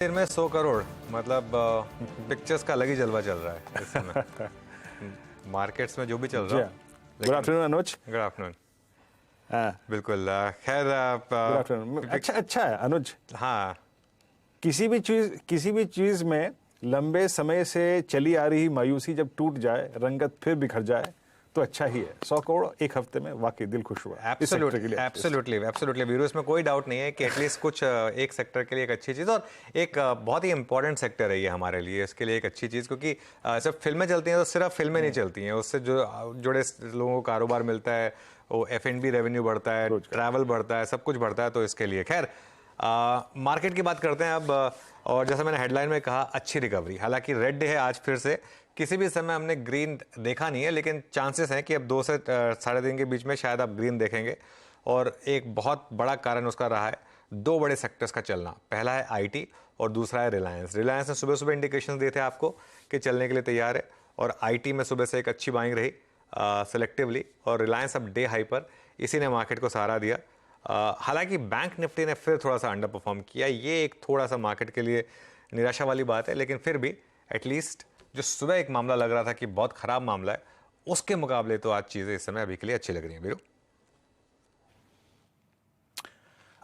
देर में 100 करोड़ मतलब पिक्चर्स का अलग ही जलवा चल रहा है इस समय मार्केट्स में जो भी चल रहा है। Good afternoon Anuj. Good afternoon. बिल्कुल गुड खैर आफ्टरनून। अच्छा है अनुज। हाँ, किसी भी चीज में लंबे समय से चली आ रही मायूसी जब टूट जाए, रंगत फिर बिखर जाए तो अच्छा ही है। 100 करोड़ एक हफ्ते में, वाकई दिल खुश हुआ। एब्सोल्युटली वीरू, इसमें कोई डाउट नहीं है कि एटलीस्ट कुछ एक सेक्टर के लिए एक अच्छी चीज़, और एक बहुत ही इंपॉर्टेंट सेक्टर है ये हमारे लिए, इसके लिए एक अच्छी चीज़, क्योंकि जब फिल्में चलती हैं तो सिर्फ फिल्में नहीं चलती हैं, उससे जो जुड़े लोगों को कारोबार मिलता है, वो F&B रेवेन्यू बढ़ता है, ट्रैवल बढ़ता है, सब कुछ बढ़ता है। तो इसके लिए खैर मार्केट की बात करते हैं अब। और जैसा मैंने हेडलाइन में कहा, अच्छी रिकवरी, हालांकि रेड है आज फिर से। किसी भी समय हमने ग्रीन देखा नहीं है, लेकिन चांसेस हैं कि अब 2 से 3.5 के बीच में शायद आप ग्रीन देखेंगे। और एक बहुत बड़ा कारण उसका रहा है 2 बड़े सेक्टर्स का चलना। पहला है IT और दूसरा है रिलायंस। रिलायंस ने सुबह सुबह इंडिकेशन दिए थे आपको कि चलने के लिए तैयार है, और IT में सुबह से एक अच्छी बाइंग रही सेलेक्टिवली, और रिलायंस अब डे हाई पर, इसी ने मार्केट को सहारा दिया। हालांकि बैंक निफ्टी ने फिर थोड़ा सा अंडर परफॉर्म किया, ये एक थोड़ा सा मार्केट के लिए निराशा वाली बात है, लेकिन फिर भी एटलीस्ट जो सुबह एक मामला लग रहा था कि बहुत खराब मामला है, उसके मुकाबले तो आज चीजें इस समय अभी के लिए अच्छी लग रही हैं। बीरू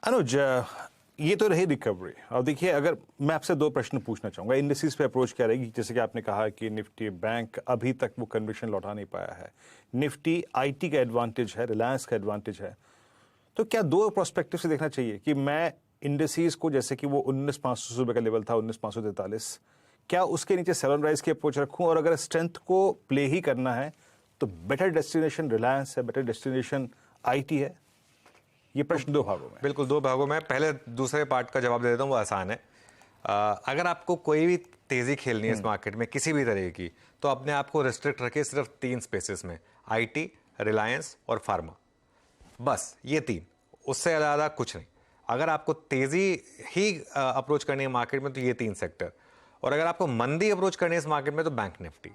अनुज, ये तो रही रिकवरी। और देखिए, अगर मैं आपसे 2 प्रश्न पूछना चाहूंगा, इंडस्ट्रीज पे अप्रोच क्या रहेगी। जैसे कि आपने कहा कि निफ्टी बैंक अभी तक वो कन्विक्शन लौटा नहीं पाया है, निफ्टी IT का एडवांटेज है, रिलायंस का एडवांटेज है, तो क्या 2 प्रोस्पेक्टिव से देखना चाहिए कि मैं इंडस्ट्रीज को, जैसे कि वो 19,500 रुपए का लेवल था, 19,543, क्या उसके नीचे सेल ऑन राइज की अप्रोच रखूं, और अगर स्ट्रेंथ को प्ले ही करना है तो बेटर डेस्टिनेशन रिलायंस है, बेटर डेस्टिनेशन IT है? ये प्रश्न 2 भागों में। बिल्कुल 2 भागों में। पहले दूसरे पार्ट का जवाब दे देता हूँ, वो आसान है। अगर आपको कोई भी तेजी खेलनी है इस मार्केट में किसी भी तरह की, तो अपने आप को रिस्ट्रिक्ट रखे सिर्फ 3 स्पेसेस में, IT, रिलायंस और फार्मा। बस ये 3, उससे ज़्यादा कुछ नहीं। अगर आपको तेजी ही अप्रोच करनी है मार्केट में तो ये 3 सेक्टर, और अगर आपको मंदी अप्रोच करनी है इस मार्केट में तो बैंक निफ्टी।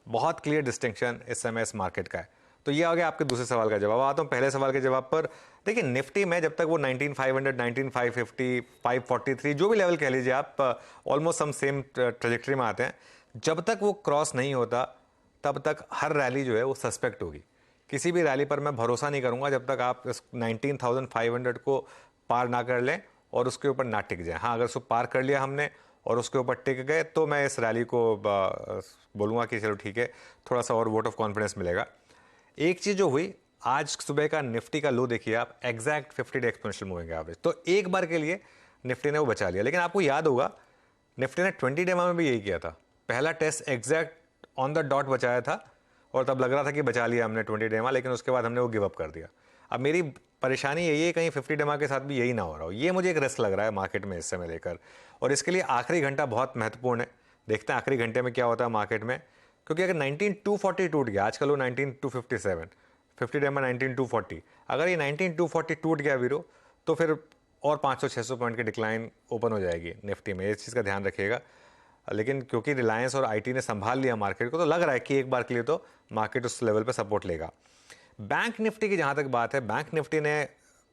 बहुत क्लियर डिस्टिंक्शन इस समय इस मार्केट का है। तो ये आ गया आपके दूसरे सवाल का जवाब। आता हूँ पहले सवाल के जवाब पर। देखिए, निफ्टी में जब तक वो 19,500, 19,550, 543 जो भी लेवल कह लीजिए आप, ऑलमोस्ट हम सेम ट्रेजेक्टरी में आते हैं, जब तक वो क्रॉस नहीं होता तब तक हर रैली जो है वो सस्पेक्ट होगी। किसी भी रैली पर मैं भरोसा नहीं करूंगा जब तक आप 19,500 को पार ना कर लें और उसके ऊपर ना टिक जाए। हाँ, अगर उसको पार कर लिया हमने और उसके ऊपर टिक गए तो मैं इस रैली को बोलूँगा कि चलो ठीक है, थोड़ा सा और वोट ऑफ कॉन्फिडेंस मिलेगा। एक चीज़ जो हुई, आज सुबह का निफ्टी का लो देखिए आप, exact 50 day exponential moving average, तो एक बार के लिए निफ्टी ने वो बचा लिया। लेकिन आपको याद होगा निफ्टी ने 20 डे में भी यही किया था, पहला test exact on the dot बचाया था, और तब लग रहा था कि बचा लिया हमने 20 डे, लेकिन उसके बाद हमने वो गिव अप कर दिया। अब मेरी परेशानी यही है कहीं 50 डे के साथ भी यही ना हो रहा हो, ये मुझे एक रिस्क लग रहा है मार्केट में इस समय लेकर। और इसके लिए आखिरी घंटा बहुत महत्वपूर्ण है। देखते हैं आखिरी घंटे में क्या होता है मार्केट में, क्योंकि अगर 19,240 टूट गया, आजकल वो 19,257, 50 डे में 19,240, अगर ये 19,240 टूट गया वीरो, तो फिर और 500-600 पॉइंट की डिक्लाइन ओपन हो जाएगी निफ्टी में, इस चीज़ का ध्यान रखिएगा। लेकिन क्योंकि रिलायंस और IT ने संभाल लिया मार्केट को, तो लग रहा है कि एक बार के लिए तो मार्केट उस लेवल पे सपोर्ट लेगा। बैंक निफ्टी की जहां तक बात है, बैंक निफ्टी ने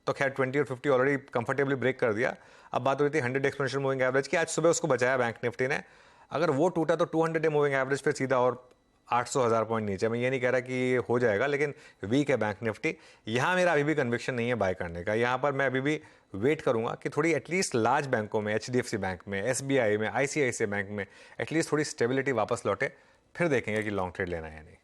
तो खैर 20 और 50 ऑलरेडी कंफर्टेबली ब्रेक कर दिया। अब बात हो रही थी 100 एक्सपोनेंशियल मूविंग एवरेज की, आज सुबह उसको बचाया बैंक निफ्टी ने। अगर वो टूटा तो 200 डे मूविंग एवरेज पे सीधा और 800,000 पॉइंट नीचे। मैं ये नहीं कह रहा कि ये हो जाएगा, लेकिन वीक है बैंक निफ्टी। यहाँ मेरा अभी भी कन्विक्शन नहीं है बाय करने का। यहाँ पर मैं अभी भी वेट करूंगा कि थोड़ी एटलीस्ट लार्ज बैंकों में, HDFC बैंक में, SBI में, ICICI बैंक में एटलीस्ट थोड़ी स्टेबिलिटी वापस लौटे, फिर देखेंगे कि लॉन्ग ट्रेड लेना है या नहीं।